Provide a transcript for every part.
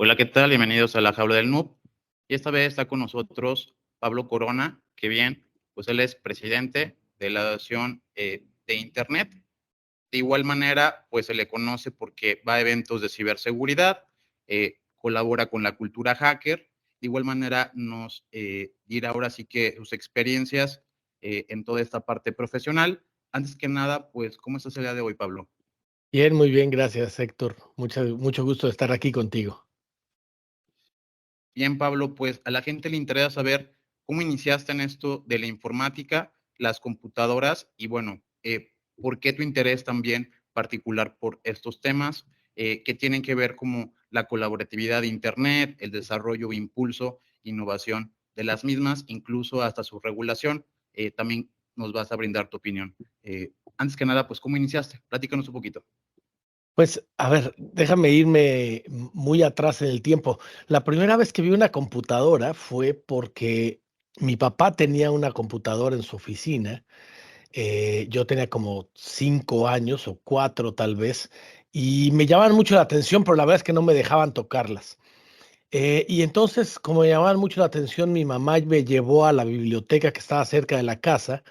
Hola, ¿qué tal? Bienvenidos a la Jaula del Noob. Y esta vez está con nosotros Pablo Corona, que bien, pues él es presidente de la Asociación de Internet. De igual manera, pues se le conoce porque va a eventos de ciberseguridad, colabora con la cultura hacker. De igual manera, nos dirá ahora sí que sus experiencias en toda esta parte profesional. Antes que nada, pues, ¿cómo estás el día de hoy, Pablo? Bien, muy bien, gracias, Héctor. Mucho gusto de estar aquí contigo. Bien, Pablo, pues a la gente le interesa saber cómo iniciaste en esto de la informática, las computadoras y bueno, ¿por qué tu interés también particular por estos temas que tienen que ver como la colaboratividad de Internet, el desarrollo, impulso, innovación de las mismas, incluso hasta su regulación? También nos vas a brindar tu opinión. Antes que nada, pues, ¿cómo iniciaste? Platícanos un poquito. Pues, a ver, déjame irme muy atrás en el tiempo. La primera vez que vi una computadora fue porque mi papá tenía una computadora en su oficina. Yo tenía como 5 años o 4 tal vez, y me llamaban mucho la atención, pero la verdad es que no me dejaban tocarlas. Y entonces, como me llamaban mucho la atención, mi mamá me llevó a la biblioteca que estaba cerca de la casa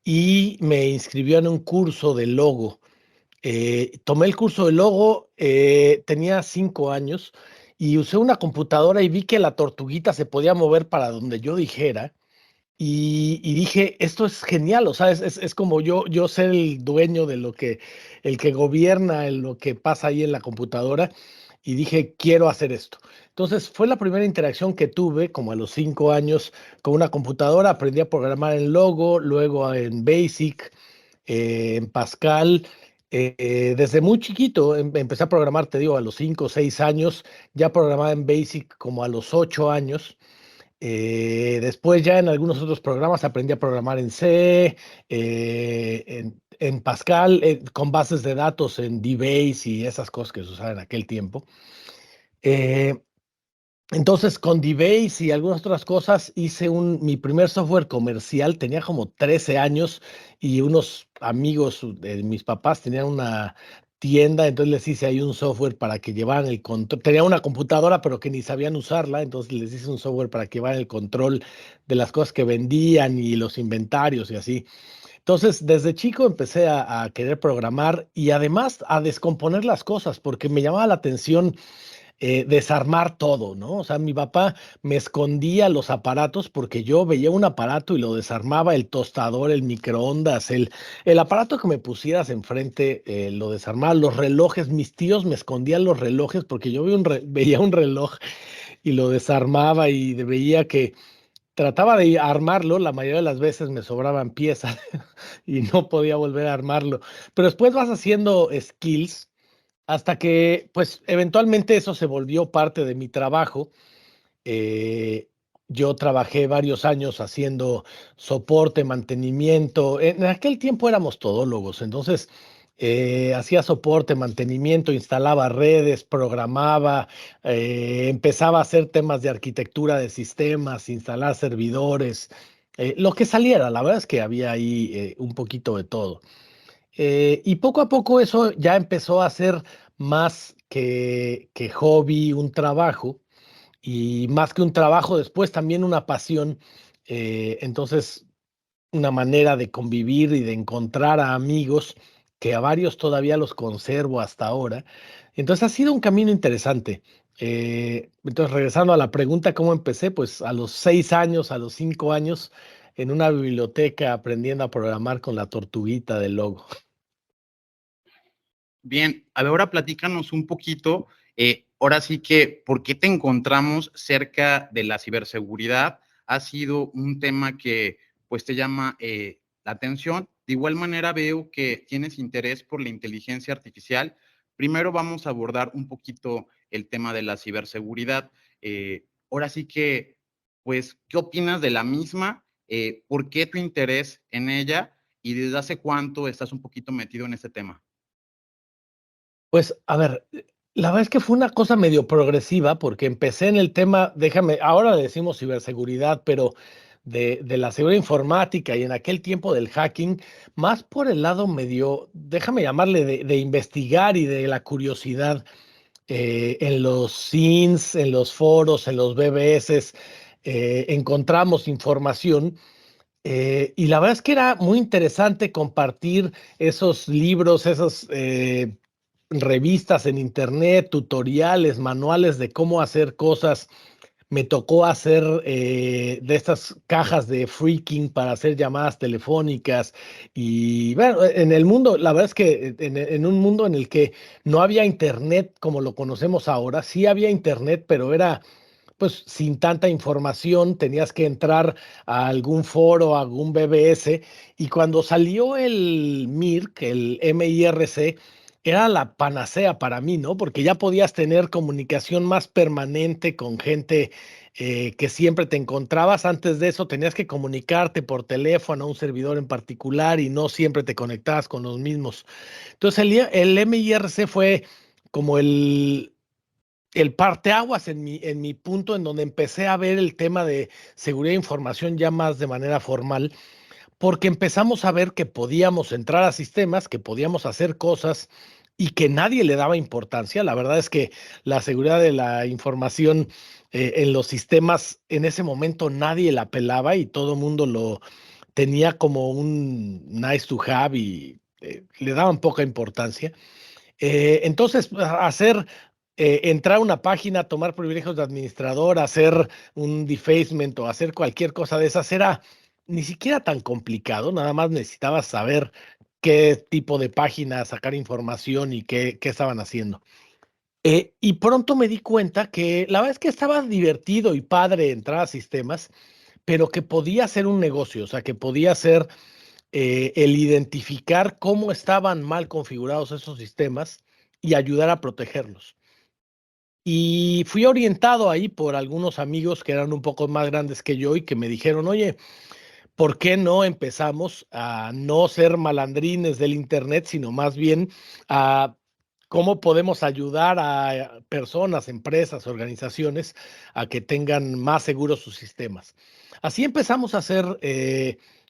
y me inscribió en un curso de logo. Tomé el curso de logo, tenía 5 años y usé una computadora y vi que la tortuguita se podía mover para donde yo dijera. Y dije, esto es genial, o sea, es como yo ser el dueño de el que gobierna en lo que pasa ahí en la computadora. Y dije, quiero hacer esto. Entonces fue la primera interacción que tuve, como a los 5 años, con una computadora. Aprendí a programar en Logo, luego en Basic, en Pascal. Desde muy chiquito empecé a programar, te digo, a los 5 o 6 años. Ya programaba en Basic como a los 8 años. Después ya en algunos otros programas aprendí a programar en C, en Pascal, con bases de datos en DBase y esas cosas que se usaban en aquel tiempo. Eh, entonces, con DBase y algunas otras cosas, hice mi primer software comercial. Tenía como 13 años y unos amigos de mis papás tenían una tienda, entonces les hice ahí un software para que llevaran el control. Tenía una computadora, pero que ni sabían usarla, entonces les hice un software para que llevaran el control de las cosas que vendían y los inventarios y así. Entonces, desde chico empecé a querer programar y además a descomponer las cosas, porque me llamaba la atención desarmar todo, ¿no? O sea, mi papá me escondía los aparatos porque yo veía un aparato y lo desarmaba, el tostador, el microondas, el aparato que me pusieras enfrente, lo desarmaba, los relojes, mis tíos me escondían los relojes porque yo veía un reloj y lo desarmaba y veía que trataba de armarlo, la mayoría de las veces me sobraban piezas y no podía volver a armarlo, pero después vas haciendo skills hasta que, pues, eventualmente eso se volvió parte de mi trabajo. Eh, yo trabajé varios años haciendo soporte, mantenimiento. En aquel tiempo éramos todólogos, entonces hacía soporte, mantenimiento, instalaba redes, programaba, empezaba a hacer temas de arquitectura de sistemas, instalar servidores, lo que saliera. La verdad es que había ahí un poquito de todo. Y poco a poco eso ya empezó a ser más que hobby, un trabajo, y más que un trabajo, después también una pasión. Entonces, una manera de convivir y de encontrar a amigos que a varios todavía los conservo hasta ahora. Entonces ha sido un camino interesante. Entonces, regresando a la pregunta, ¿cómo empecé? Pues a los 6 años, a los 5 años, en una biblioteca aprendiendo a programar con la tortuguita del logo. Bien, a ver, ahora platícanos un poquito, ahora sí que, ¿por qué te encontramos cerca de la ciberseguridad? ¿Ha sido un tema que, pues, te llama la atención? De igual manera veo que tienes interés por la inteligencia artificial. Primero vamos a abordar un poquito el tema de la ciberseguridad. Ahora sí que, pues, ¿qué opinas de la misma? ¿Por qué tu interés en ella? ¿Y desde hace cuánto estás un poquito metido en este tema? Pues, a ver, la verdad es que fue una cosa medio progresiva, porque empecé en el tema, ahora le decimos ciberseguridad, pero de la seguridad informática y en aquel tiempo del hacking, más por el lado medio, déjame llamarle de investigar y de la curiosidad. en los scenes, en los foros, en los BBS, encontramos información. Y la verdad es que era muy interesante compartir esos libros, esas revistas en internet, tutoriales, manuales de cómo hacer cosas. Me tocó hacer de estas cajas de freaking para hacer llamadas telefónicas. Y bueno, en el mundo, la verdad es que en un mundo en el que no había internet como lo conocemos ahora, sí había internet, pero era pues sin tanta información, tenías que entrar a algún foro, a algún BBS, y cuando salió el MIRC, el MIRC, era la panacea para mí, ¿no? Porque ya podías tener comunicación más permanente con gente que siempre te encontrabas. Antes de eso tenías que comunicarte por teléfono a un servidor en particular y no siempre te conectabas con los mismos. Entonces el MIRC fue como el parteaguas en mi punto en donde empecé a ver el tema de seguridad de información ya más de manera formal, porque empezamos a ver que podíamos entrar a sistemas, que podíamos hacer cosas y que nadie le daba importancia. La verdad es que la seguridad de la información en los sistemas en ese momento nadie la pelaba y todo el mundo lo tenía como un nice to have y le daban poca importancia. Entonces, hacer, entrar a una página, tomar privilegios de administrador, hacer un defacement o hacer cualquier cosa de esas era ni siquiera tan complicado, nada más necesitabas saber qué tipo de página, sacar información y qué estaban haciendo. Y pronto me di cuenta que la verdad es que estaba divertido y padre entrar a sistemas, pero que podía ser un negocio, o sea, que podía ser el identificar cómo estaban mal configurados esos sistemas y ayudar a protegerlos. Y fui orientado ahí por algunos amigos que eran un poco más grandes que yo y que me dijeron, oye, ¿por qué no empezamos a no ser malandrines del Internet, sino más bien a cómo podemos ayudar a personas, empresas, organizaciones a que tengan más seguros sus sistemas? Así empezamos a hacer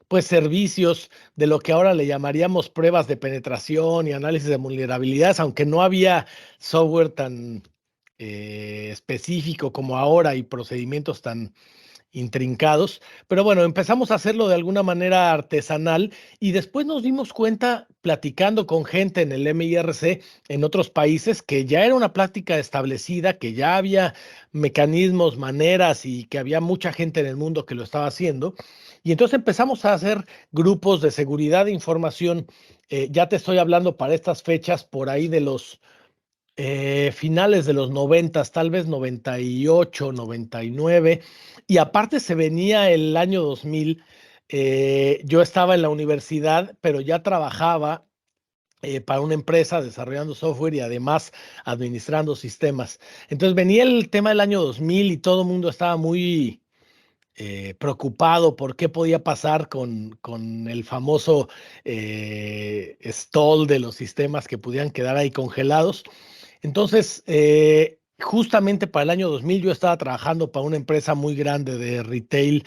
pues servicios de lo que ahora le llamaríamos pruebas de penetración y análisis de vulnerabilidades, aunque no había software tan específico como ahora y procedimientos tan intrincados, pero bueno, empezamos a hacerlo de alguna manera artesanal y después nos dimos cuenta, platicando con gente en el MIRC en otros países, que ya era una práctica establecida, que ya había mecanismos, maneras y que había mucha gente en el mundo que lo estaba haciendo. Y entonces empezamos a hacer grupos de seguridad de información. Ya te estoy hablando para estas fechas por ahí de los finales de los noventas, tal vez 98, 99, y aparte se venía el año 2000. Yo estaba en la universidad, pero ya trabajaba para una empresa desarrollando software y además administrando sistemas. Entonces venía el tema del año 2000 y todo el mundo estaba muy preocupado por qué podía pasar con el famoso stall de los sistemas que pudieran quedar ahí congelados. Entonces, justamente para el año 2000 yo estaba trabajando para una empresa muy grande de retail,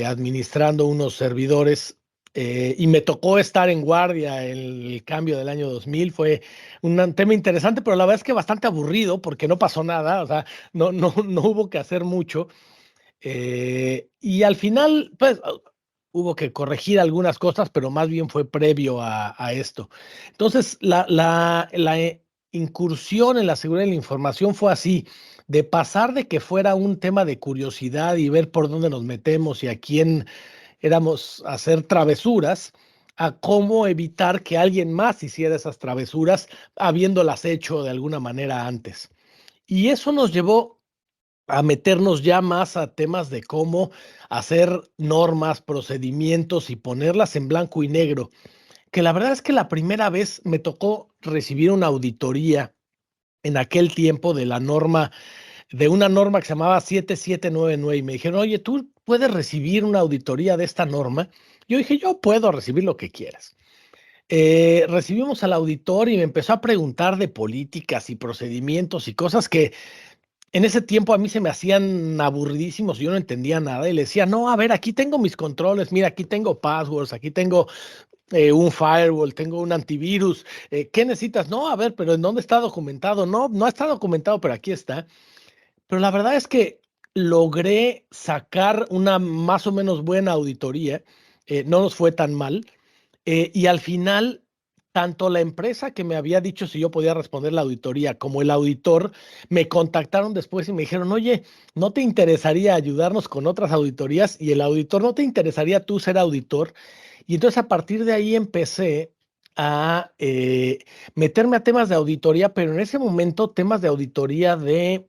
administrando unos servidores, y me tocó estar en guardia en el cambio del año 2000. Fue un tema interesante, pero la verdad es que bastante aburrido porque no pasó nada, o sea, no hubo que hacer mucho. Y al final, pues, hubo que corregir algunas cosas, pero más bien fue previo a esto. Entonces, la incursión en la seguridad de la información fue así, de pasar de que fuera un tema de curiosidad y ver por dónde nos metemos y a quién éramos a hacer travesuras, a cómo evitar que alguien más hiciera esas travesuras habiéndolas hecho de alguna manera antes. Y eso nos llevó a meternos ya más a temas de cómo hacer normas, procedimientos y ponerlas en blanco y negro. Que la verdad es que la primera vez me tocó recibir una auditoría en aquel tiempo de la norma, de una norma que se llamaba 7799 y me dijeron, oye, ¿tú puedes recibir una auditoría de esta norma? Yo dije, yo puedo recibir lo que quieras. Recibimos al auditor y me empezó a preguntar de políticas y procedimientos y cosas que en ese tiempo a mí se me hacían aburridísimos y yo no entendía nada y le decía, no, a ver, aquí tengo mis controles, mira, aquí tengo passwords, aquí tengo un firewall, tengo un antivirus. ¿Qué necesitas? No, a ver, pero ¿en dónde está documentado? No, no está documentado, pero aquí está. Pero la verdad es que logré sacar una más o menos buena auditoría, no nos fue tan mal, y al final, tanto la empresa que me había dicho si yo podía responder la auditoría como el auditor me contactaron después y me dijeron, oye, ¿no te interesaría ayudarnos con otras auditorías? Y el auditor, ¿no te interesaría tú ser auditor? Y entonces a partir de ahí empecé a meterme a temas de auditoría, pero en ese momento temas de auditoría de,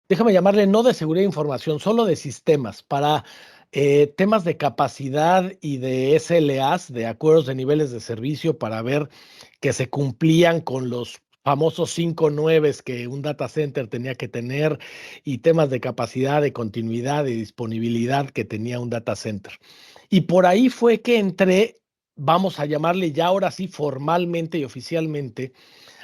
déjame llamarle, no de seguridad de información, solo de sistemas, para temas de capacidad y de SLAs, de acuerdos de niveles de servicio, para ver que se cumplían con los famosos 5 9 que un data center tenía que tener y temas de capacidad, de continuidad, de disponibilidad que tenía un data center. Y por ahí fue que entré, vamos a llamarle ya ahora sí formalmente y oficialmente,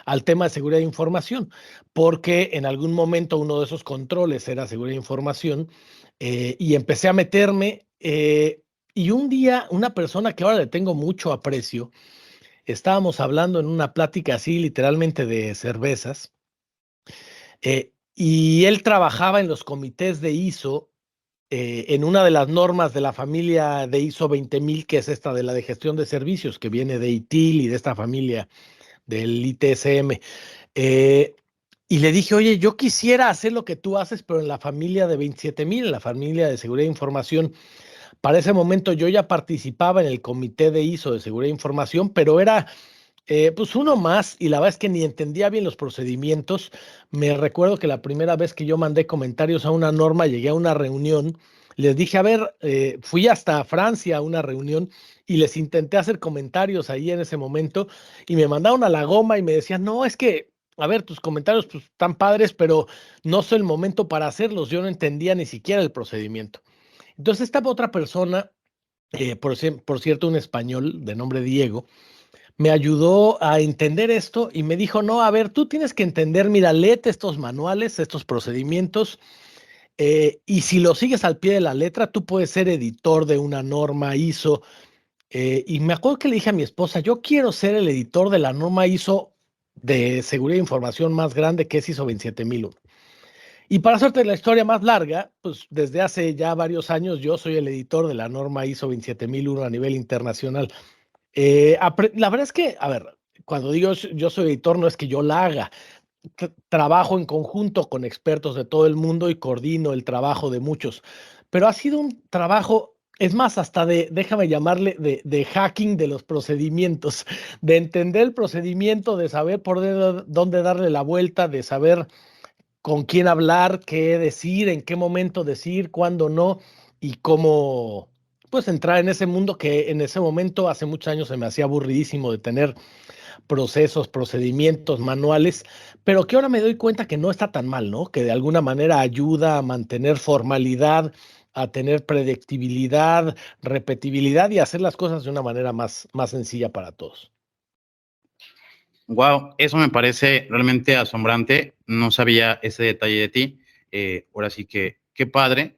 al tema de seguridad de información, porque en algún momento uno de esos controles era seguridad de información, y empecé a meterme, y un día una persona que ahora le tengo mucho aprecio, estábamos hablando en una plática así literalmente de cervezas, y él trabajaba en los comités de ISO, en una de las normas de la familia de ISO 20000, que es esta de la de gestión de servicios, que viene de ITIL y de esta familia del ITSM. Eh, y le dije, oye, yo quisiera hacer lo que tú haces, pero en la familia de 27000, en la familia de seguridad de información. Para ese momento yo ya participaba en el comité de ISO de seguridad de información, pero era pues uno más y la verdad es que ni entendía bien los procedimientos. Me recuerdo que la primera vez que yo mandé comentarios a una norma, llegué a una reunión, les dije, a ver, fui hasta Francia a una reunión y les intenté hacer comentarios ahí en ese momento y me mandaron a la goma y me decían, no, es que, a ver, tus comentarios pues están padres, pero no es el momento para hacerlos. Yo no entendía ni siquiera el procedimiento. Entonces estaba otra persona, por cierto, un español de nombre Diego, me ayudó a entender esto y me dijo, no, a ver, tú tienes que entender, mira, léete estos manuales, estos procedimientos, y si lo sigues al pie de la letra, tú puedes ser editor de una norma ISO. Y me acuerdo que le dije a mi esposa, yo quiero ser el editor de la norma ISO de seguridad de información más grande, que es ISO 27001. Y para hacerte la historia más larga, pues desde hace ya varios años yo soy el editor de la norma ISO 27001 a nivel internacional. La verdad es que, a ver, cuando digo yo soy editor, no es que yo la haga. Trabajo en conjunto con expertos de todo el mundo y coordino el trabajo de muchos. Pero ha sido un trabajo, es más, hasta de, déjame llamarle, de hacking de los procedimientos, de entender el procedimiento, de saber por dónde darle la vuelta, de saber con quién hablar, qué decir, en qué momento decir, cuándo no, y cómo pues entrar en ese mundo que en ese momento, hace muchos años, se me hacía aburridísimo de tener procesos, procedimientos, manuales, pero que ahora me doy cuenta que no está tan mal, ¿no? Que de alguna manera ayuda a mantener formalidad, a tener predictibilidad, repetibilidad y hacer las cosas de una manera más sencilla para todos. Wow, eso me parece realmente asombrante. No sabía ese detalle de ti. Ahora sí que, qué padre.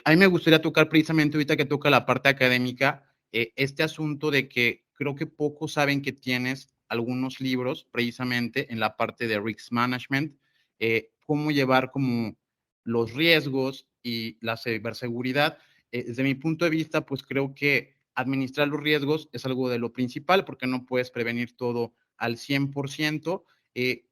A mí me gustaría tocar precisamente ahorita que toca la parte académica, este asunto de que creo que pocos saben que tienes algunos libros precisamente en la parte de risk management, cómo llevar como los riesgos y la ciberseguridad. Desde mi punto de vista, pues creo que administrar los riesgos es algo de lo principal porque no puedes prevenir todo al 100%.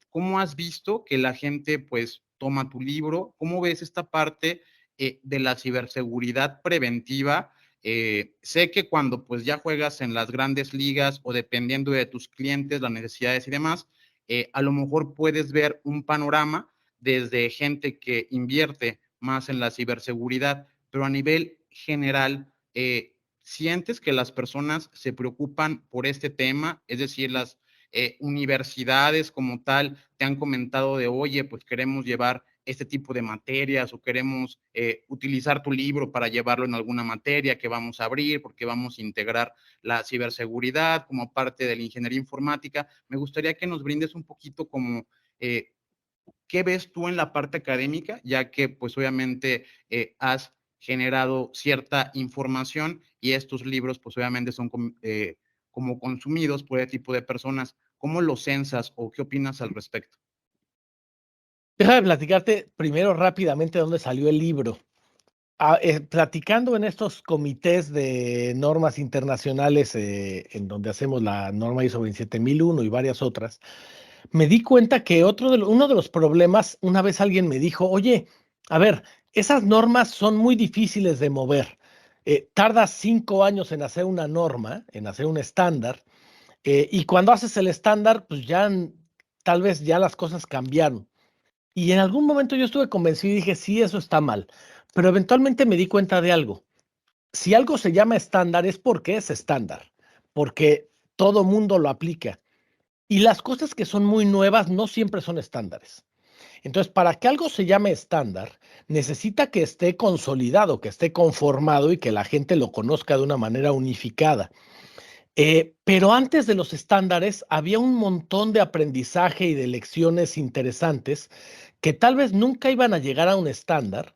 ¿Cómo has visto que la gente pues toma tu libro? ¿Cómo ves esta parte de la ciberseguridad preventiva? Sé que cuando pues ya juegas en las grandes ligas o dependiendo de tus clientes, las necesidades y demás, a lo mejor puedes ver un panorama desde gente que invierte más en la ciberseguridad, pero a nivel general, ¿sientes que las personas se preocupan por este tema? Es decir, las universidades como tal te han comentado de, oye, pues queremos llevar este tipo de materias o queremos utilizar tu libro para llevarlo en alguna materia que vamos a abrir porque vamos a integrar la ciberseguridad como parte de la ingeniería informática. Me gustaría que nos brindes un poquito como ¿qué ves tú en la parte académica? Ya que pues obviamente has generado cierta información y estos libros pues obviamente son como consumidos por ese tipo de personas. ¿Cómo lo censas o qué opinas al respecto? Déjame platicarte primero rápidamente dónde salió el libro. Platicando en estos comités de normas internacionales, en donde hacemos la norma ISO 27001 y varias otras, me di cuenta que uno de los problemas, una vez alguien me dijo, oye, a ver, esas normas son muy difíciles de mover. Tardas 5 años en hacer una norma, en hacer un estándar, y cuando haces el estándar, pues ya tal vez ya las cosas cambiaron. Y en algún momento yo estuve convencido y dije, sí, eso está mal. Pero eventualmente me di cuenta de algo. Si algo se llama estándar es porque es estándar, porque todo mundo lo aplica. Y las cosas que son muy nuevas no siempre son estándares. Entonces, para que algo se llame estándar, necesita que esté consolidado, que esté conformado y que la gente lo conozca de una manera unificada. Pero antes de los estándares había un montón de aprendizaje y de lecciones interesantes que tal vez nunca iban a llegar a un estándar,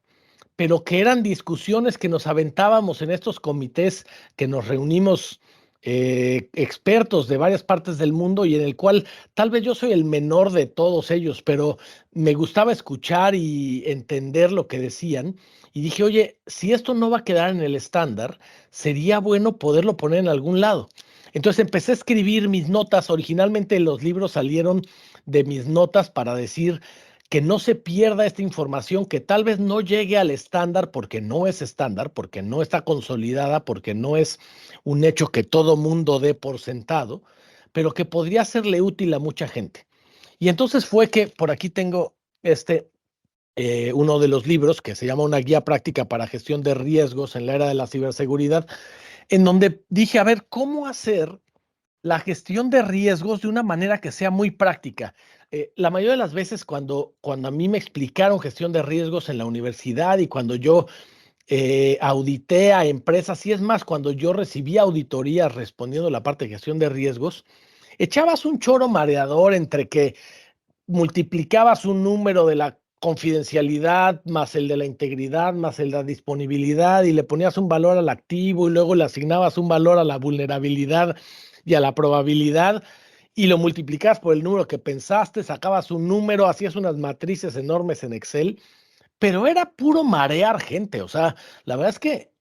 pero que eran discusiones que nos aventábamos en estos comités que nos reunimos, expertos de varias partes del mundo y en el cual tal vez yo soy el menor de todos ellos, pero me gustaba escuchar y entender lo que decían. Y dije, oye, si esto no va a quedar en el estándar, sería bueno poderlo poner en algún lado. Entonces empecé a escribir mis notas. Originalmente los libros salieron de mis notas para decir que no se pierda esta información, que tal vez no llegue al estándar porque no es estándar, porque no está consolidada, porque no es un hecho que todo mundo dé por sentado, pero que podría serle útil a mucha gente. Y entonces fue que por aquí tengo uno de los libros que se llama Una guía práctica para gestión de riesgos en la era de la ciberseguridad, en donde dije, a ver, ¿cómo hacer la gestión de riesgos de una manera que sea muy práctica? La mayoría de las veces cuando a mí me explicaron gestión de riesgos en la universidad y cuando yo audité a empresas, y es más, cuando yo recibí auditorías respondiendo la parte de gestión de riesgos, echabas un choro mareador entre que multiplicabas un número de la confidencialidad más el de la integridad más el de la disponibilidad y le ponías un valor al activo y luego le asignabas un valor a la vulnerabilidad y a la probabilidad y lo multiplicabas por el número que pensaste, sacabas un número, hacías unas matrices enormes en Excel, pero era puro marear gente. O sea, la verdad es que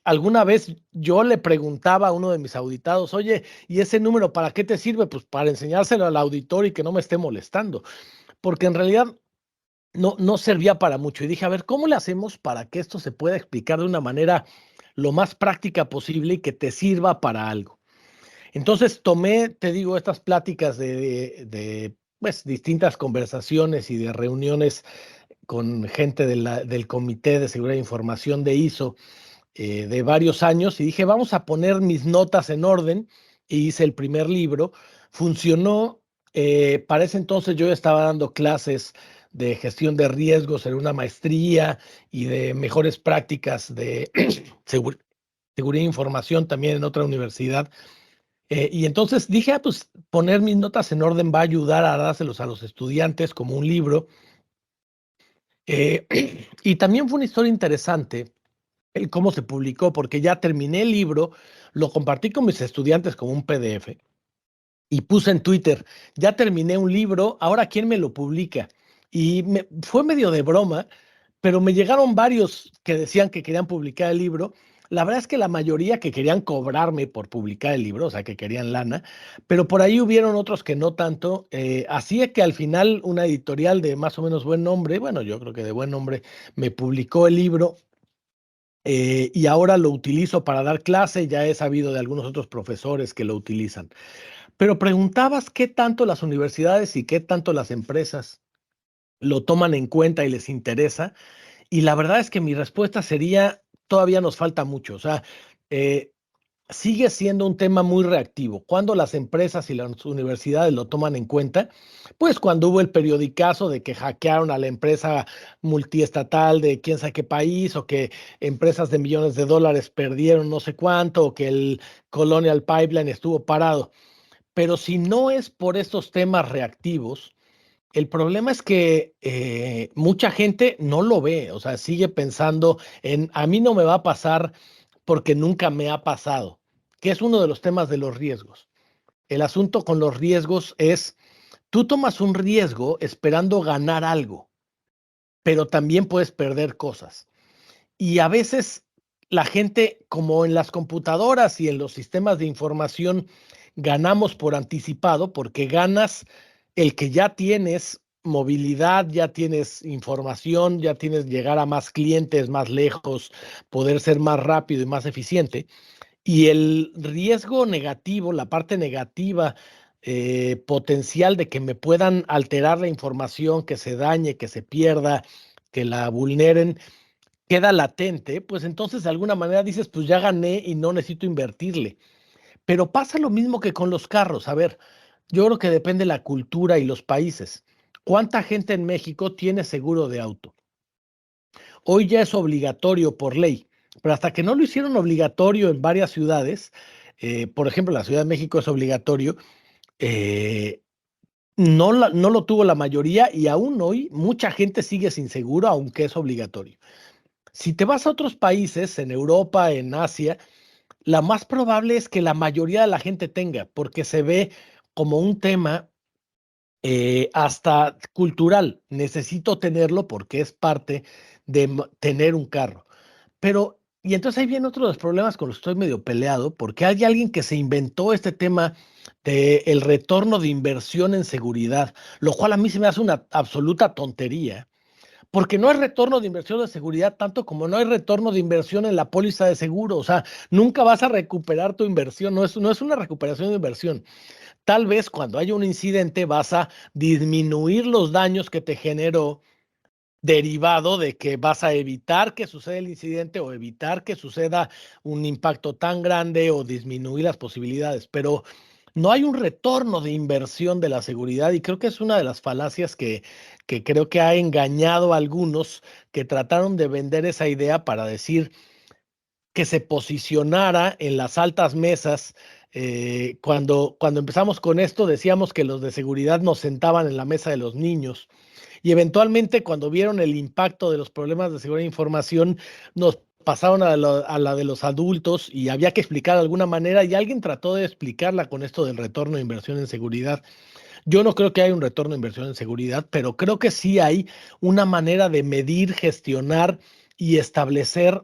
alguna vez yo le preguntaba a uno de mis auditados, oye, ¿y ese número para qué te sirve? Pues para enseñárselo al auditor y que no me esté molestando, porque en realidad no servía para mucho. Y dije, a ver, ¿cómo le hacemos para que esto se pueda explicar de una manera lo más práctica posible y que te sirva para algo? Entonces tomé, te digo, estas pláticas pues, distintas conversaciones y de reuniones con gente del Comité de Seguridad de Información de ISO, de varios años, y dije, vamos a poner mis notas en orden, y hice el primer libro. Funcionó. Para ese entonces yo estaba dando clases de gestión de riesgos en una maestría y de mejores prácticas de seguridad de información también en otra universidad. Y entonces dije, pues poner mis notas en orden va a ayudar a dárselos a los estudiantes como un libro. Eh, y también fue una historia interesante el cómo se publicó, porque ya terminé el libro, lo compartí con mis estudiantes como un PDF y puse en Twitter, ya terminé un libro, ahora ¿quién me lo publica? Y fue medio de broma, pero me llegaron varios que decían que querían publicar el libro. La verdad es que la mayoría que querían cobrarme por publicar el libro, o sea, que querían lana, pero por ahí hubieron otros que no tanto. Así es que al final una editorial de más o menos buen nombre, bueno, yo creo que de buen nombre, me publicó el libro. Y ahora lo utilizo para dar clase. Ya he sabido de algunos otros profesores que lo utilizan. Pero preguntabas qué tanto las universidades y qué tanto las empresas lo toman en cuenta y les interesa. Y la verdad es que mi respuesta sería, todavía nos falta mucho. O sea, eh, sigue siendo un tema muy reactivo. ¿Cuándo las empresas y las universidades lo toman en cuenta? Pues cuando hubo el periodicazo de que hackearon a la empresa multiestatal de quién sabe qué país, o que empresas de millones de dólares perdieron no sé cuánto, o que el Colonial Pipeline estuvo parado. Pero si no es por estos temas reactivos, el problema es que mucha gente no lo ve. O sea, sigue pensando en a mí no me va a pasar porque nunca me ha pasado, que es uno de los temas de los riesgos. El asunto con los riesgos es, tú tomas un riesgo esperando ganar algo, pero también puedes perder cosas. Y a veces la gente, como en las computadoras y en los sistemas de información, ganamos por anticipado, porque ganas el que ya tienes movilidad, ya tienes información, ya tienes llegar a más clientes, más lejos, poder ser más rápido y más eficiente. Y el riesgo negativo, la parte negativa potencial de que me puedan alterar la información, que se dañe, que se pierda, que la vulneren, queda latente, pues entonces de alguna manera dices, pues ya gané y no necesito invertirle. Pero pasa lo mismo que con los carros. A ver, yo creo que depende de la cultura y los países. ¿Cuánta gente en México tiene seguro de auto? Hoy ya es obligatorio por ley, pero hasta que no lo hicieron obligatorio en varias ciudades, por ejemplo, la Ciudad de México es obligatorio, eh, no lo tuvo la mayoría y aún hoy mucha gente sigue sin seguro, aunque es obligatorio. Si te vas a otros países, en Europa, en Asia, la más probable es que la mayoría de la gente tenga, porque se ve como un tema hasta cultural. Necesito tenerlo porque es parte de tener un carro. Pero, y entonces ahí viene otro de los problemas con los que estoy medio peleado, porque hay alguien que se inventó este tema de el retorno de inversión en seguridad, lo cual a mí se me hace una absoluta tontería. Porque no hay retorno de inversión de seguridad tanto como no hay retorno de inversión en la póliza de seguro. O sea, nunca vas a recuperar tu inversión, no es una recuperación de inversión. Tal vez cuando haya un incidente vas a disminuir los daños que te generó derivado de que vas a evitar que suceda el incidente o evitar que suceda un impacto tan grande o disminuir las posibilidades, pero no hay un retorno de inversión de la seguridad y creo que es una de las falacias que creo que ha engañado a algunos que trataron de vender esa idea para decir que se posicionara en las altas mesas. Cuando empezamos con esto decíamos que los de seguridad nos sentaban en la mesa de los niños y eventualmente cuando vieron el impacto de los problemas de seguridad de información nos pasaron a la de los adultos y había que explicar de alguna manera y alguien trató de explicarla con esto del retorno de inversión en seguridad. Yo no creo que haya un retorno de inversión en seguridad, pero creo que sí hay una manera de medir, gestionar y establecer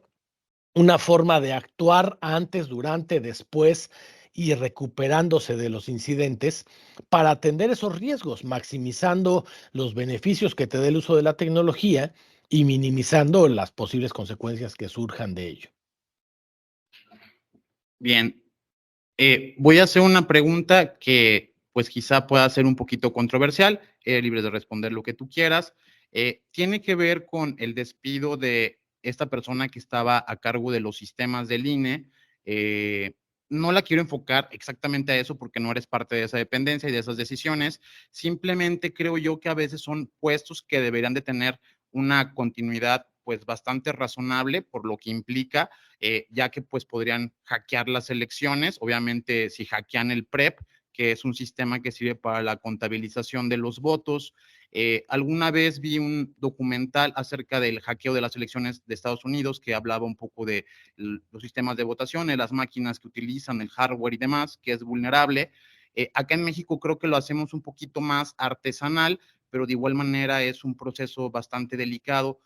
una forma de actuar antes, durante, después y recuperándose de los incidentes para atender esos riesgos, maximizando los beneficios que te dé el uso de la tecnología y minimizando las posibles consecuencias que surjan de ello. Bien, voy a hacer una pregunta que pues quizá pueda ser un poquito controversial, libre de responder lo que tú quieras. Tiene que ver con el despido de esta persona que estaba a cargo de los sistemas del INE. No la quiero enfocar exactamente a eso porque no eres parte de esa dependencia y de esas decisiones. Simplemente creo yo que a veces son puestos que deberían de tener una continuidad pues bastante razonable por lo que implica, ya que pues podrían hackear las elecciones, obviamente si hackean el PREP, que es un sistema que sirve para la contabilización de los votos. Alguna vez vi un documental acerca del hackeo de las elecciones de Estados Unidos que hablaba un poco de los sistemas de votación, de las máquinas que utilizan, el hardware y demás, que es vulnerable. Acá en México creo que lo hacemos un poquito más artesanal, pero de igual manera es un proceso bastante delicado.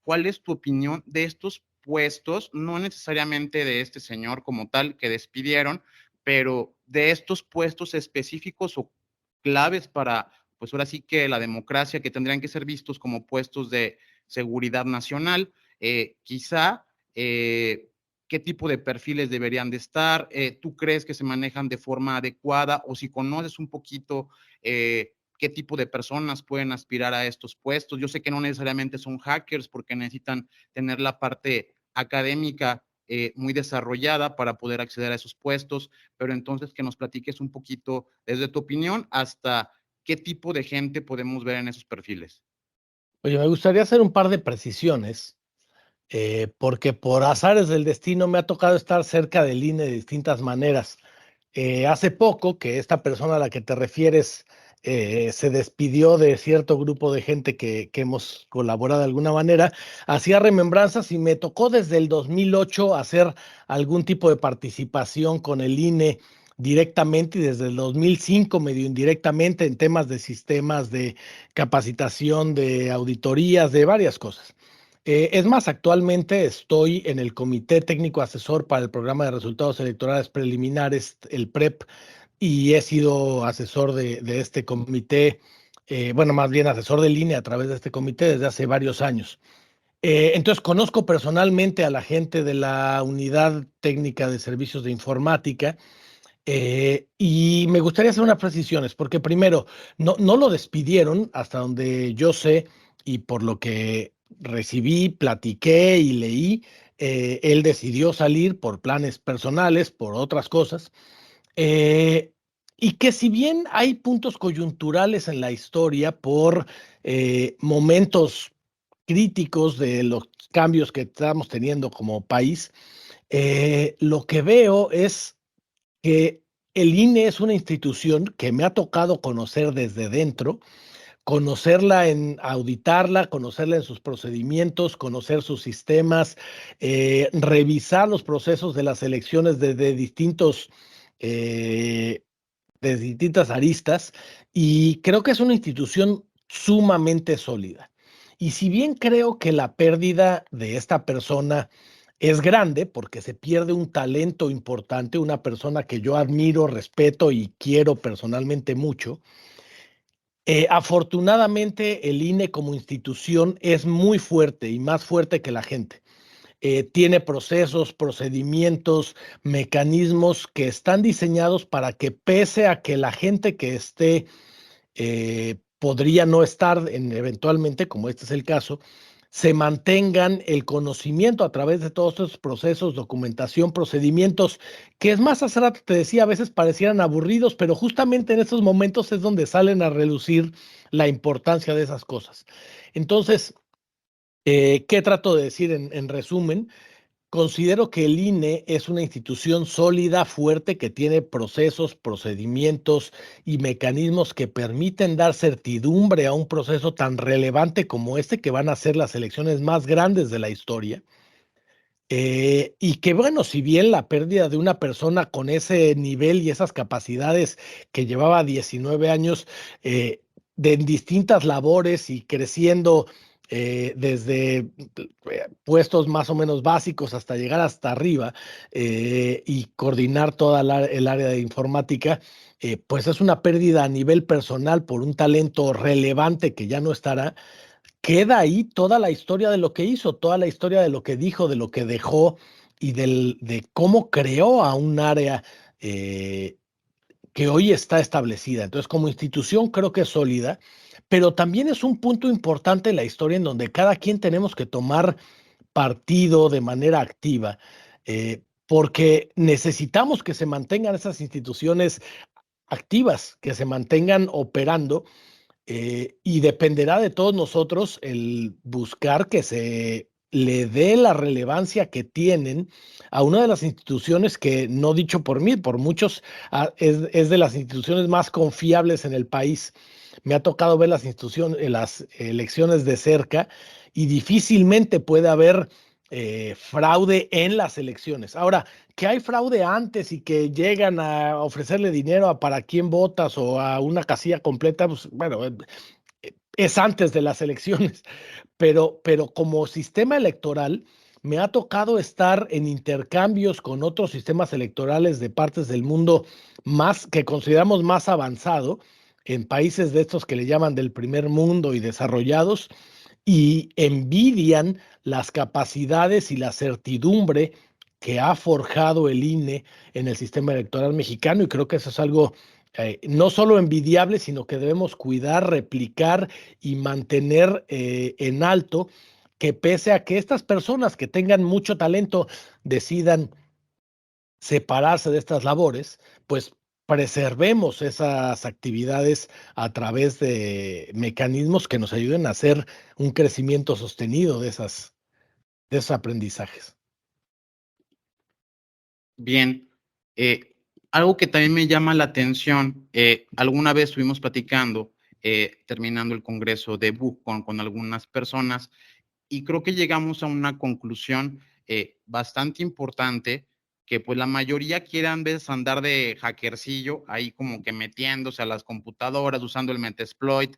¿Cuál es tu opinión de estos puestos, no necesariamente de este señor como tal que despidieron, pero de estos puestos específicos o claves para, pues ahora sí que la democracia, que tendrían que ser vistos como puestos de seguridad nacional? Quizá, ¿qué tipo de perfiles deberían de estar? ¿Tú crees que se manejan de forma adecuada? O si conoces un poquito qué tipo de personas pueden aspirar a estos puestos. Yo sé que no necesariamente son hackers porque necesitan tener la parte académica muy desarrollada para poder acceder a esos puestos, pero entonces que nos platiques un poquito desde tu opinión hasta qué tipo de gente podemos ver en esos perfiles. Oye, me gustaría hacer un par de precisiones, porque por azares del destino me ha tocado estar cerca del INE de distintas maneras. Hace poco que esta persona a la que te refieres se despidió de cierto grupo de gente que hemos colaborado de alguna manera, hacía remembranzas y me tocó desde el 2008 hacer algún tipo de participación con el INE directamente y desde el 2005 medio indirectamente en temas de sistemas de capacitación, de auditorías, de varias cosas. Es más, actualmente estoy en el Comité Técnico Asesor para el Programa de Resultados Electorales Preliminares, el PREP, y he sido asesor de este comité, bueno, más bien asesor de línea a través de este comité desde hace varios años. Entonces, conozco personalmente a la gente de la Unidad Técnica de Servicios de Informática, y me gustaría hacer unas precisiones, porque primero, no lo despidieron hasta donde yo sé y por lo que recibí, platiqué y leí. Él decidió salir por planes personales, por otras cosas, eh, y que si bien hay puntos coyunturales en la historia por momentos críticos de los cambios que estamos teniendo como país, lo que veo es que el INE es una institución que me ha tocado conocer desde dentro, conocerla en auditarla, conocerla en sus procedimientos, conocer sus sistemas, revisar los procesos de las elecciones eh, de distintas aristas, y creo que es una institución sumamente sólida. Y si bien creo que la pérdida de esta persona es grande, porque se pierde un talento importante, una persona que yo admiro, respeto y quiero personalmente mucho, afortunadamente el INE como institución es muy fuerte y más fuerte que la gente. Tiene procesos, procedimientos, mecanismos que están diseñados para que pese a que la gente que esté podría no estar eventualmente, como este es el caso, se mantengan el conocimiento a través de todos estos procesos, documentación, procedimientos, que es más, hace rato te decía, a veces parecieran aburridos, pero justamente en estos momentos es donde salen a relucir la importancia de esas cosas. Entonces, ¿qué trato de decir en resumen? Considero que el INE es una institución sólida, fuerte, que tiene procesos, procedimientos y mecanismos que permiten dar certidumbre a un proceso tan relevante como este, que van a ser las elecciones más grandes de la historia. Y que bueno, si bien la pérdida de una persona con ese nivel y esas capacidades que llevaba 19 años en distintas labores y creciendo desde puestos más o menos básicos hasta llegar hasta arriba, y coordinar toda el área de informática, pues es una pérdida a nivel personal por un talento relevante que ya no estará. Queda ahí toda la historia de lo que hizo, toda la historia de lo que dijo, de lo que dejó y de cómo creó a un área eh, que hoy está establecida. Entonces, como institución creo que es sólida, pero también es un punto importante en la historia en donde cada quien tenemos que tomar partido de manera activa, porque necesitamos que se mantengan esas instituciones activas, que se mantengan operando, y dependerá de todos nosotros el buscar que se le dé la relevancia que tienen a una de las instituciones que, no dicho por mí, por muchos, es de las instituciones más confiables en el país. Me ha tocado ver las instituciones, las elecciones de cerca, y difícilmente puede haber fraude en las elecciones. Ahora, que hay fraude antes y que llegan a ofrecerle dinero a para quién votas o a una casilla completa, pues bueno, es antes de las elecciones, pero como sistema electoral me ha tocado estar en intercambios con otros sistemas electorales de partes del mundo más que consideramos más avanzado, en países de estos que le llaman del primer mundo y desarrollados, y envidian las capacidades y la certidumbre que ha forjado el INE en el sistema electoral mexicano, y creo que eso es algo no solo envidiable, sino que debemos cuidar, replicar y mantener en alto, que pese a que estas personas que tengan mucho talento decidan separarse de estas labores, pues preservemos esas actividades a través de mecanismos que nos ayuden a hacer un crecimiento sostenido de esos aprendizajes. Bien, algo que también me llama la atención, alguna vez estuvimos platicando, terminando el congreso de BUC con algunas personas, y creo que llegamos a una conclusión bastante importante, que pues la mayoría quieran veces andar de hackercillo, ahí como que metiéndose a las computadoras, usando el Metasploit,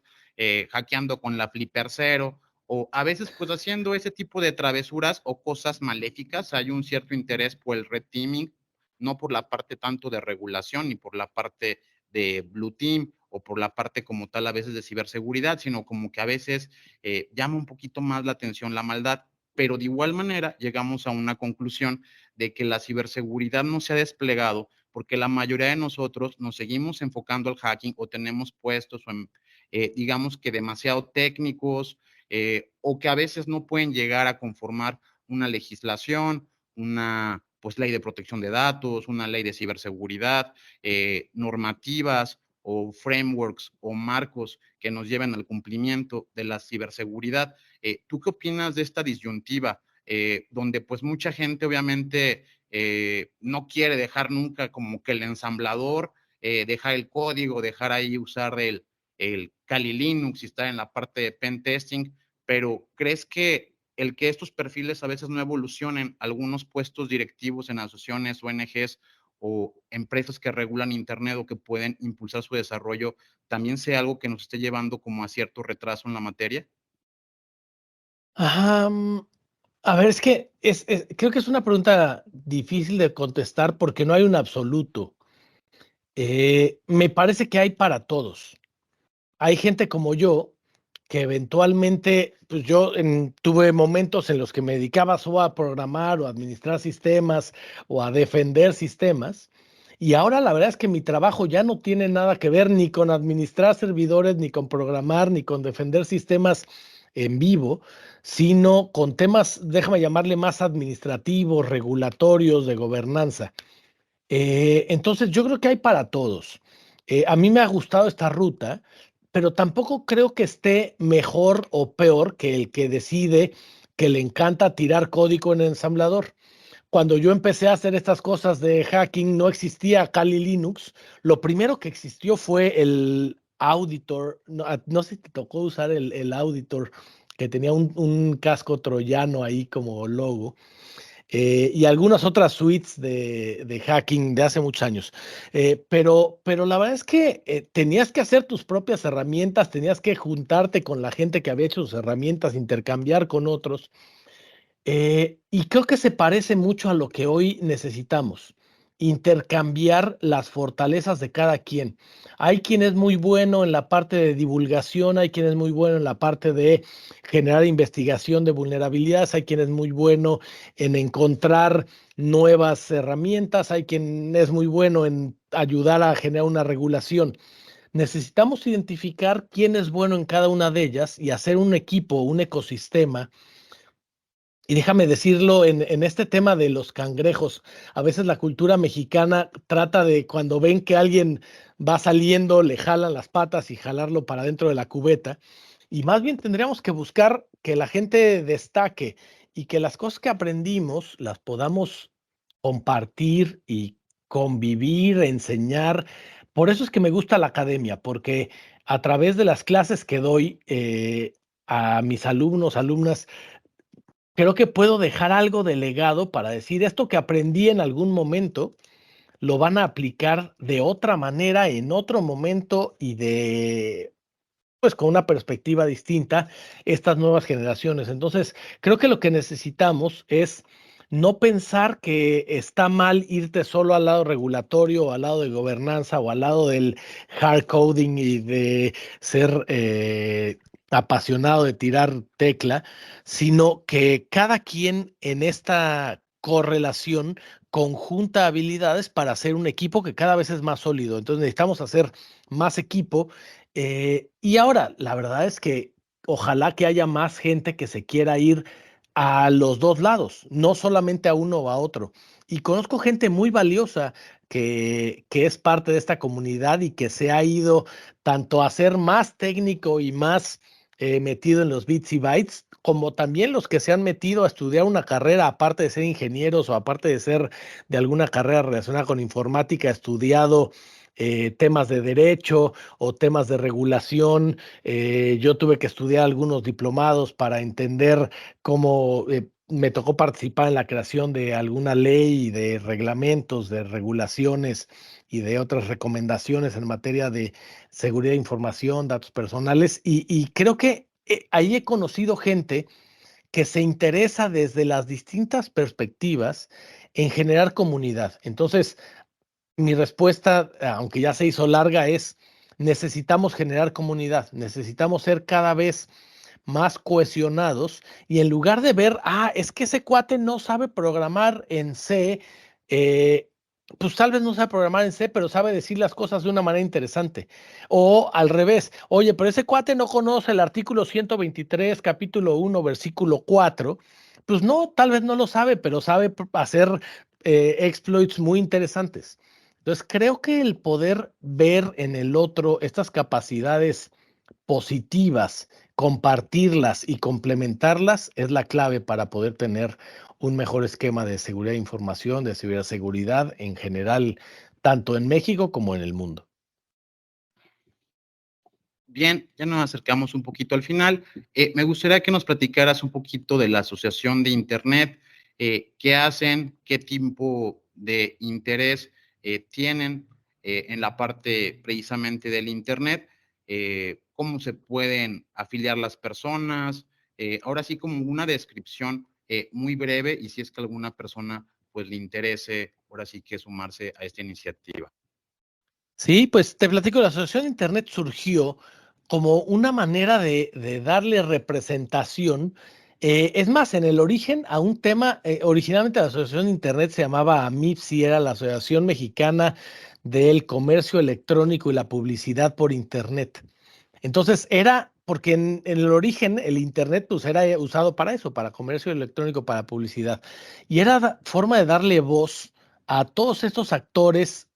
hackeando con la Flipper Cero, o a veces pues haciendo ese tipo de travesuras o cosas maléficas. Hay un cierto interés por el red teaming, no por la parte tanto de regulación ni por la parte de blue team o por la parte como tal a veces de ciberseguridad, sino como que a veces llama un poquito más la atención la maldad, pero de igual manera llegamos a una conclusión de que la ciberseguridad no se ha desplegado porque la mayoría de nosotros nos seguimos enfocando al hacking o tenemos puestos o digamos que demasiado técnicos o que a veces no pueden llegar a conformar una legislación, una pues ley de protección de datos, una ley de ciberseguridad, normativas o frameworks o marcos que nos lleven al cumplimiento de la ciberseguridad. ¿Tú qué opinas de esta disyuntiva? Donde pues mucha gente obviamente no quiere dejar nunca como que el ensamblador, dejar el código, dejar ahí usar el Kali Linux y estar en la parte de pen testing, pero ¿crees que el que estos perfiles a veces no evolucionen, algunos puestos directivos en asociaciones, ONGs o empresas que regulan Internet o que pueden impulsar su desarrollo, también sea algo que nos esté llevando como a cierto retraso en la materia? Ajá, a ver, es que creo que es una pregunta difícil de contestar porque no hay un absoluto. Me parece que hay para todos. Hay gente como yo que eventualmente, pues yo tuve momentos en los que me dedicaba solo a programar o a administrar sistemas o a defender sistemas. Y ahora la verdad es que mi trabajo ya no tiene nada que ver ni con administrar servidores, ni con programar, ni con defender sistemas en vivo, sino con temas, déjame llamarle más administrativos, regulatorios, de gobernanza. Entonces, yo creo que hay para todos. A mí me ha gustado esta ruta, pero tampoco creo que esté mejor o peor que el que decide que le encanta tirar código en ensamblador. Cuando yo empecé a hacer estas cosas de hacking, no existía Kali Linux. Lo primero que existió fue el Auditor. No, no sé si te tocó usar el Auditor, que tenía un casco troyano ahí como logo, y algunas otras suites de hacking de hace muchos años. Pero la verdad es que tenías que hacer tus propias herramientas, tenías que juntarte con la gente que había hecho sus herramientas, intercambiar con otros. Y creo que se parece mucho a lo que hoy necesitamos, intercambiar las fortalezas de cada quien. Hay quien es muy bueno en la parte de divulgación, hay quien es muy bueno en la parte de generar investigación de vulnerabilidades, hay quien es muy bueno en encontrar nuevas herramientas, hay quien es muy bueno en ayudar a generar una regulación. Necesitamos identificar quién es bueno en cada una de ellas y hacer un equipo, un ecosistema. Y déjame decirlo, en este tema de los cangrejos, a veces la cultura mexicana trata de cuando ven que alguien va saliendo, le jalan las patas y jalarlo para dentro de la cubeta. Y más bien tendríamos que buscar que la gente destaque y que las cosas que aprendimos las podamos compartir y convivir, enseñar. Por eso es que me gusta la academia, porque a través de las clases que doy a mis alumnos, alumnas, creo que puedo dejar algo de legado para decir esto que aprendí en algún momento, lo van a aplicar de otra manera en otro momento y pues con una perspectiva distinta estas nuevas generaciones. Entonces, creo que lo que necesitamos es no pensar que está mal irte solo al lado regulatorio o al lado de gobernanza o al lado del hard coding y de ser apasionado de tirar tecla, sino que cada quien en esta correlación conjunta habilidades para hacer un equipo que cada vez es más sólido. Entonces necesitamos hacer más equipo. Y ahora, la verdad es que ojalá que haya más gente que se quiera ir a los dos lados, no solamente a uno o a otro. Y conozco gente muy valiosa que es parte de esta comunidad y que se ha ido tanto a ser más técnico y más metido en los bits y bytes, como también los que se han metido a estudiar una carrera, aparte de ser ingenieros o aparte de ser de alguna carrera relacionada con informática, estudiado temas de derecho o temas de regulación. Yo tuve que estudiar algunos diplomados para entender cómo me tocó participar en la creación de alguna ley, de reglamentos, de regulaciones y de otras recomendaciones en materia de seguridad de información, datos personales, y creo que ahí he conocido gente que se interesa desde las distintas perspectivas en generar comunidad. Entonces, mi respuesta, aunque ya se hizo larga, es necesitamos generar comunidad, necesitamos ser cada vez más cohesionados y en lugar de ver, es que ese cuate no sabe programar en C, eh, pues tal vez no sabe programar en C, pero sabe decir las cosas de una manera interesante. O al revés, oye, pero ese cuate no conoce el artículo 123, capítulo 1, versículo 4. Pues no, tal vez no lo sabe, pero sabe hacer exploits muy interesantes. Entonces, creo que el poder ver en el otro estas capacidades positivas, compartirlas y complementarlas es la clave para poder tener un mejor esquema de seguridad de información, de ciberseguridad en general, tanto en México como en el mundo. Bien, ya nos acercamos un poquito al final. Me gustaría que nos platicaras un poquito de la Asociación de Internet, qué hacen, qué tipo de interés tienen en la parte precisamente del Internet, cómo se pueden afiliar las personas, ahora sí como una descripción muy breve y si es que alguna persona pues le interese ahora sí que sumarse a esta iniciativa. Sí, pues te platico, la Asociación de Internet surgió como una manera de darle representación. Es más, en el origen a un tema, originalmente la Asociación de Internet se llamaba AMIPSI, era la Asociación Mexicana del Comercio Electrónico y la Publicidad por Internet. Entonces era porque en el origen el Internet pues era usado para eso, para comercio electrónico, para publicidad. Y era forma de darle voz a todos estos actores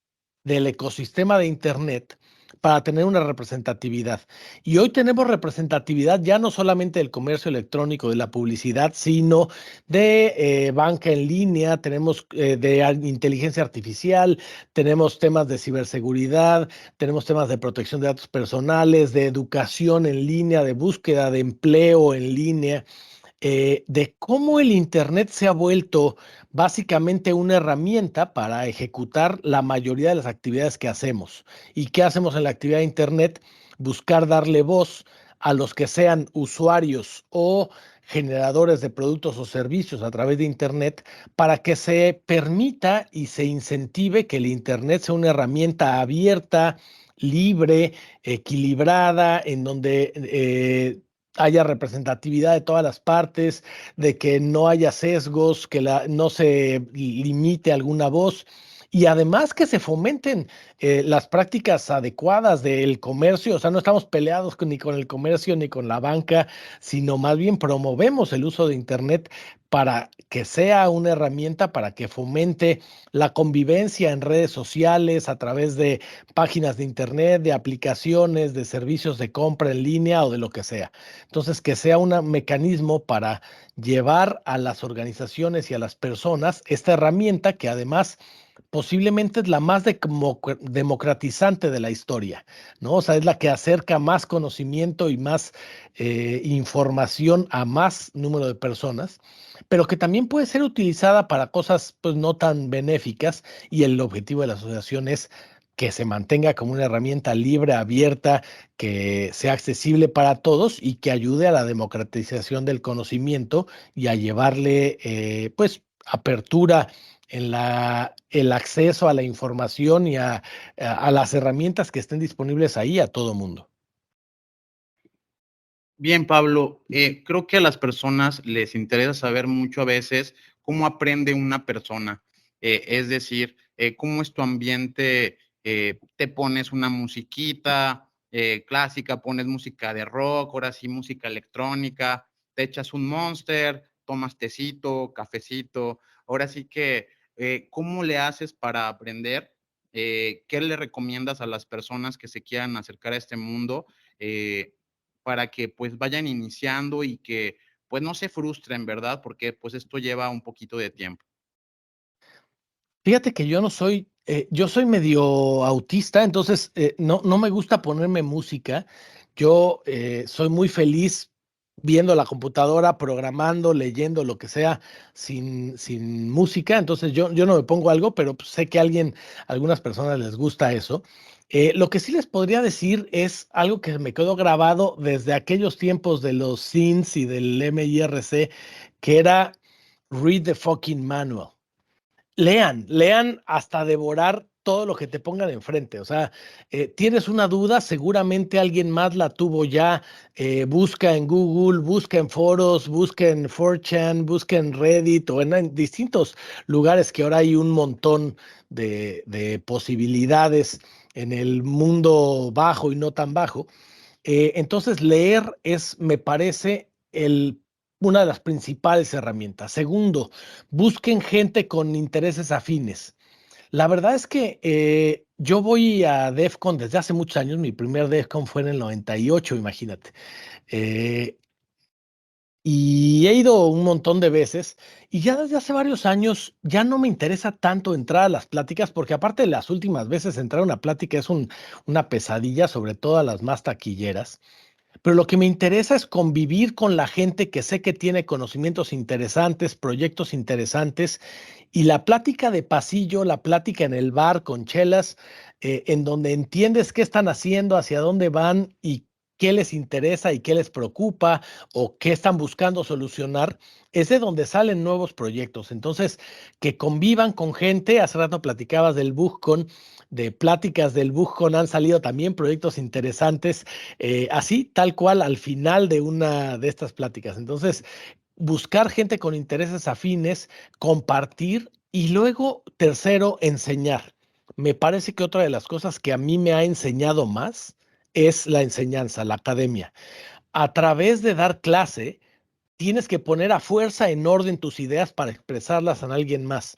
del ecosistema de Internet para tener una representatividad. Y hoy tenemos representatividad ya no solamente del comercio electrónico, de la publicidad, sino de banca en línea, tenemos de inteligencia artificial, tenemos temas de ciberseguridad, tenemos temas de protección de datos personales, de educación en línea, de búsqueda de empleo en línea, de cómo el Internet se ha vuelto básicamente una herramienta para ejecutar la mayoría de las actividades que hacemos. ¿Y qué hacemos en la actividad de Internet? Buscar darle voz a los que sean usuarios o generadores de productos o servicios a través de Internet para que se permita y se incentive que el Internet sea una herramienta abierta, libre, equilibrada, en donde haya representatividad de todas las partes, de que no haya sesgos, que no se limite alguna voz y además que se fomenten las prácticas adecuadas del comercio. O sea, no estamos peleados ni con el comercio ni con la banca, sino más bien promovemos el uso de Internet para que sea una herramienta para que fomente la convivencia en redes sociales a través de páginas de Internet, de aplicaciones, de servicios de compra en línea o de lo que sea. Entonces, que sea un mecanismo para llevar a las organizaciones y a las personas esta herramienta que además posiblemente es la más democratizante de la historia, ¿no? O sea, es la que acerca más conocimiento y más información a más número de personas, pero que también puede ser utilizada para cosas pues no tan benéficas y el objetivo de la asociación es que se mantenga como una herramienta libre, abierta, que sea accesible para todos y que ayude a la democratización del conocimiento y a llevarle, pues, apertura en el acceso a la información y a las herramientas que estén disponibles ahí a todo mundo. Bien, Pablo, creo que a las personas les interesa saber mucho a veces cómo aprende una persona, es decir, cómo es tu ambiente, te pones una musiquita clásica, pones música de rock, ahora sí música electrónica, te echas un Monster, tomas tecito, cafecito, ahora sí que, ¿cómo le haces para aprender? ¿Qué le recomiendas a las personas que se quieran acercar a este mundo? Para que pues vayan iniciando y que pues no se frustren, ¿verdad? Porque pues esto lleva un poquito de tiempo. Fíjate que yo no soy, yo soy medio autista, entonces no me gusta ponerme música. Yo soy muy feliz viendo la computadora, programando, leyendo, lo que sea, sin música. Entonces yo no me pongo algo, pero pues, sé que algunas personas les gusta eso. Lo que sí les podría decir es algo que me quedó grabado desde aquellos tiempos de los SINs y del MIRC, que era read the fucking manual. Lean hasta devorar todo lo que te pongan enfrente. O sea, tienes una duda, seguramente alguien más la tuvo ya. Busca en Google, busca en foros, busca en 4chan, busca en Reddit o en distintos lugares que ahora hay un montón de posibilidades en el mundo bajo y no tan bajo. Entonces, leer es, me parece, una de las principales herramientas. Segundo, busquen gente con intereses afines. La verdad es que yo voy a DEF CON desde hace muchos años. Mi primer DEF CON fue en el 98, imagínate. Eh, y he ido un montón de veces y ya desde hace varios años ya no me interesa tanto entrar a las pláticas porque aparte de las últimas veces entrar a una plática es una pesadilla, sobre todo a las más taquilleras. Pero lo que me interesa es convivir con la gente que sé que tiene conocimientos interesantes, proyectos interesantes, y la plática de pasillo, la plática en el bar con chelas, en donde entiendes qué están haciendo, hacia dónde van y qué les interesa y qué les preocupa o qué están buscando solucionar, es de donde salen nuevos proyectos. Entonces, que convivan con gente, hace rato platicabas del BugCon, de pláticas del BugCon han salido también proyectos interesantes así, tal cual, al final de una de estas pláticas. Entonces, buscar gente con intereses afines, compartir y luego, tercero, enseñar. Me parece que otra de las cosas que a mí me ha enseñado más es la enseñanza, la academia. A través de dar clase, tienes que poner a fuerza en orden tus ideas para expresarlas a alguien más.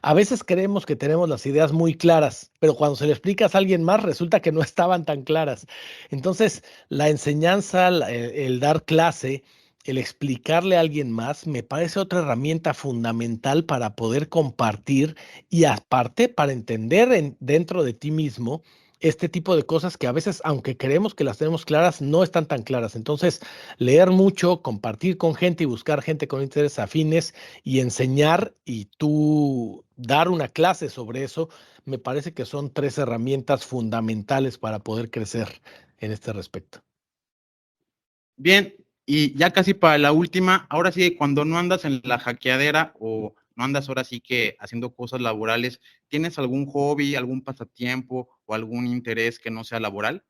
A veces creemos que tenemos las ideas muy claras, pero cuando se le explicas a alguien más, resulta que no estaban tan claras. Entonces, la enseñanza, el dar clase, el explicarle a alguien más, me parece otra herramienta fundamental para poder compartir y aparte para entender dentro de ti mismo este tipo de cosas que a veces, aunque creemos que las tenemos claras, no están tan claras. Entonces, leer mucho, compartir con gente y buscar gente con intereses afines y enseñar y tú dar una clase sobre eso, me parece que son tres herramientas fundamentales para poder crecer en este respecto. Bien, y ya casi para la última, ahora sí, cuando no andas en la hackeadera o no andas ahora sí que haciendo cosas laborales, ¿tienes algún hobby, algún pasatiempo o algún interés que no sea laboral?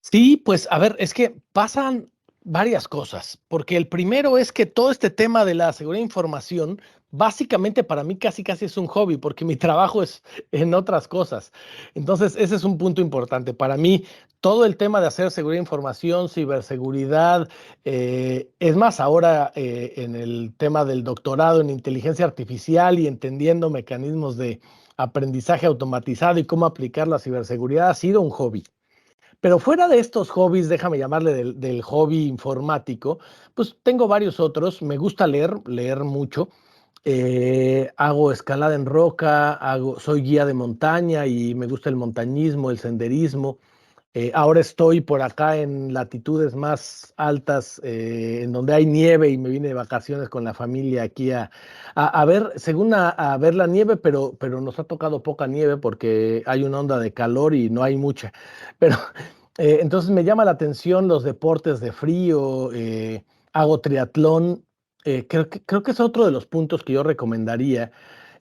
Sí, pues a ver, es que pasan varias cosas, porque el primero es que todo este tema de la seguridad de información, básicamente para mí casi casi es un hobby, porque mi trabajo es en otras cosas. Entonces, ese es un punto importante. Para mí, todo el tema de hacer seguridad de información, ciberseguridad, es más, ahora en el tema del doctorado en inteligencia artificial y entendiendo mecanismos de aprendizaje automatizado y cómo aplicar la ciberseguridad, ha sido un hobby. Pero fuera de estos hobbies, déjame llamarle del hobby informático, pues tengo varios otros. Me gusta leer mucho. Hago escalada en roca, soy guía de montaña y me gusta el montañismo, el senderismo. Ahora estoy por acá en latitudes más altas, en donde hay nieve y me vine de vacaciones con la familia aquí a ver, según a ver la nieve, pero nos ha tocado poca nieve porque hay una onda de calor y no hay mucha. Pero entonces me llama la atención los deportes de frío, hago triatlón. Creo que es otro de los puntos que yo recomendaría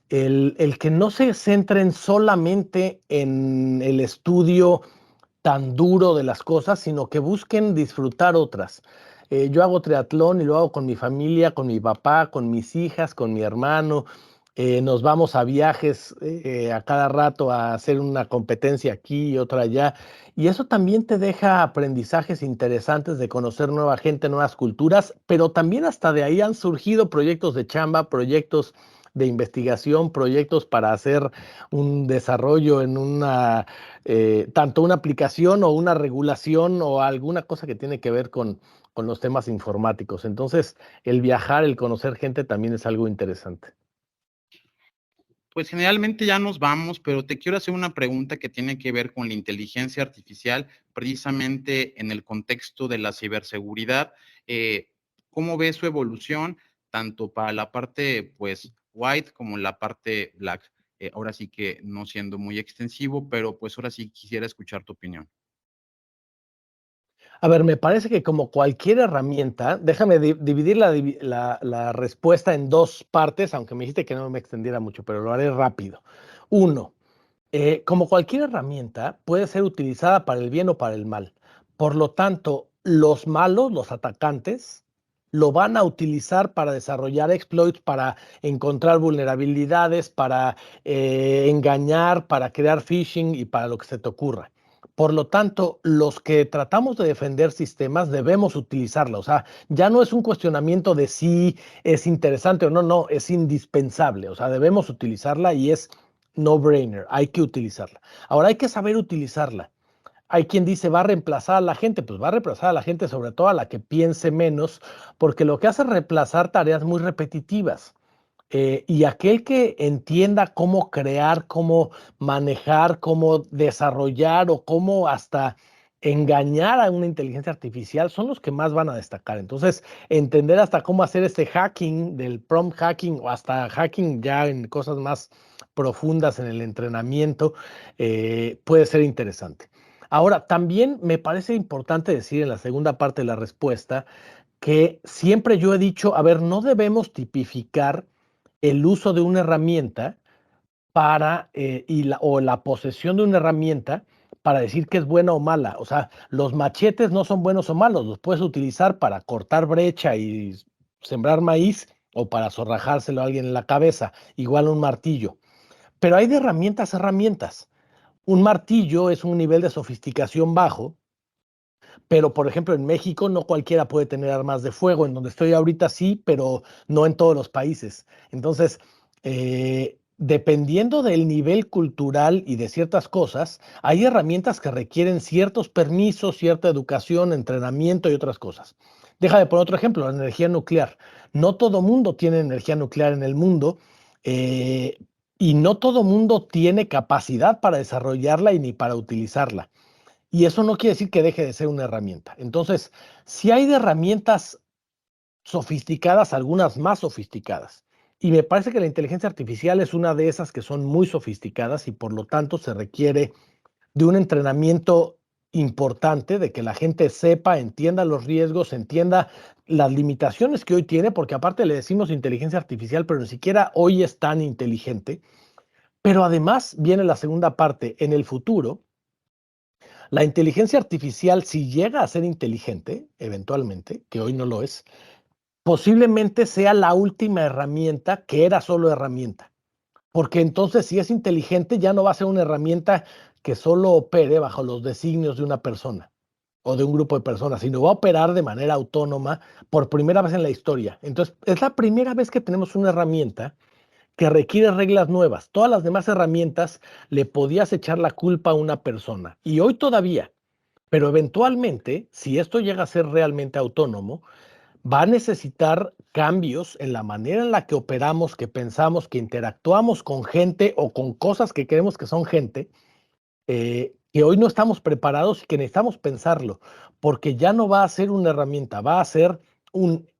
el que no se centren solamente en el estudio tan duro de las cosas, sino que busquen disfrutar otras. Yo hago triatlón y lo hago con mi familia, con mi papá, con mis hijas, con mi hermano. Nos vamos a viajes a cada rato a hacer una competencia aquí y otra allá. Y eso también te deja aprendizajes interesantes de conocer nueva gente, nuevas culturas, pero también hasta de ahí han surgido proyectos de chamba, proyectos de investigación, proyectos para hacer un desarrollo en tanto una aplicación o una regulación o alguna cosa que tiene que ver con los temas informáticos. Entonces, el viajar, el conocer gente también es algo interesante. Pues generalmente ya nos vamos, pero te quiero hacer una pregunta que tiene que ver con la inteligencia artificial, precisamente en el contexto de la ciberseguridad. ¿Cómo ves su evolución, tanto para la parte, pues, white como la parte black? Ahora sí que no siendo muy extensivo, pero pues ahora sí quisiera escuchar tu opinión. A ver, me parece que como cualquier herramienta, déjame dividir la respuesta en dos partes, aunque me dijiste que no me extendiera mucho, pero lo haré rápido. Uno, como cualquier herramienta, puede ser utilizada para el bien o para el mal. Por lo tanto, los malos, los atacantes, lo van a utilizar para desarrollar exploits, para encontrar vulnerabilidades, para engañar, para crear phishing y para lo que se te ocurra. Por lo tanto, los que tratamos de defender sistemas debemos utilizarla. O sea, ya no es un cuestionamiento de si es interesante o no, no, es indispensable. O sea, debemos utilizarla y es no-brainer, hay que utilizarla. Ahora hay que saber utilizarla. Hay quien dice va a reemplazar a la gente, pues va a reemplazar a la gente, sobre todo a la que piense menos, porque lo que hace es reemplazar tareas muy repetitivas. Y aquel que entienda cómo crear, cómo manejar, cómo desarrollar o cómo hasta engañar a una inteligencia artificial son los que más van a destacar. Entonces, entender hasta cómo hacer este hacking, del prompt hacking o hasta hacking ya en cosas más profundas en el entrenamiento, puede ser interesante. Ahora, también me parece importante decir en la segunda parte de la respuesta que siempre yo he dicho, a ver, no debemos tipificar el uso de una herramienta para, o la posesión de una herramienta para decir que es buena o mala. O sea, los machetes no son buenos o malos, los puedes utilizar para cortar brecha y sembrar maíz o para zorrajárselo a alguien en la cabeza, igual un martillo. Pero hay de herramientas a herramientas. Un martillo es un nivel de sofisticación bajo, pero por ejemplo en México no cualquiera puede tener armas de fuego, en donde estoy ahorita sí, pero no en todos los países. Entonces, dependiendo del nivel cultural y de ciertas cosas, hay herramientas que requieren ciertos permisos, cierta educación, entrenamiento y otras cosas. Déjame poner otro ejemplo, la energía nuclear. No todo mundo tiene energía nuclear en el mundo. eh, y no todo mundo tiene capacidad para desarrollarla y ni para utilizarla. Y eso no quiere decir que deje de ser una herramienta. Entonces, si hay de herramientas sofisticadas, algunas más sofisticadas. Y me parece que la inteligencia artificial es una de esas que son muy sofisticadas y por lo tanto se requiere de un entrenamiento importante, de que la gente sepa, entienda los riesgos, entienda las limitaciones que hoy tiene, porque aparte le decimos inteligencia artificial, pero ni siquiera hoy es tan inteligente. Pero además viene la segunda parte, en el futuro la inteligencia artificial, si llega a ser inteligente, eventualmente, que hoy no lo es, posiblemente sea la última herramienta que era solo herramienta. Porque entonces, si es inteligente, ya no va a ser una herramienta que solo opere bajo los designios de una persona o de un grupo de personas, sino va a operar de manera autónoma por primera vez en la historia. Entonces, es la primera vez que tenemos una herramienta que requiere reglas nuevas. Todas las demás herramientas le podías echar la culpa a una persona. Y hoy todavía, pero eventualmente, si esto llega a ser realmente autónomo, va a necesitar cambios en la manera en la que operamos, que pensamos, que interactuamos con gente o con cosas que creemos que son gente, que hoy no estamos preparados y que necesitamos pensarlo, porque ya no va a ser una herramienta, va a ser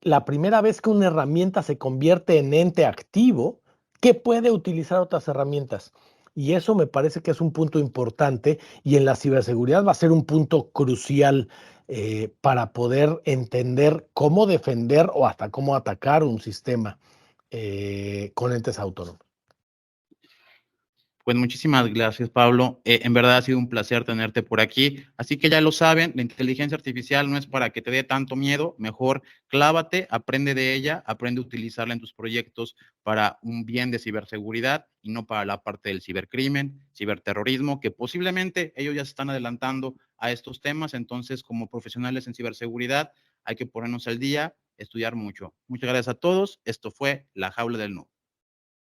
la primera vez que una herramienta se convierte en ente activo que puede utilizar otras herramientas. Y eso me parece que es un punto importante y en la ciberseguridad va a ser un punto crucial para poder entender cómo defender o hasta cómo atacar un sistema con entes autónomos. Pues muchísimas gracias, Pablo. En verdad ha sido un placer tenerte por aquí. Así que ya lo saben, la inteligencia artificial no es para que te dé tanto miedo, mejor clávate, aprende de ella, aprende a utilizarla en tus proyectos para un bien de ciberseguridad y no para la parte del cibercrimen, ciberterrorismo, que posiblemente ellos ya se están adelantando a estos temas. Entonces, como profesionales en ciberseguridad, hay que ponernos al día, estudiar mucho. Muchas gracias a todos. Esto fue La Jaula del Noob.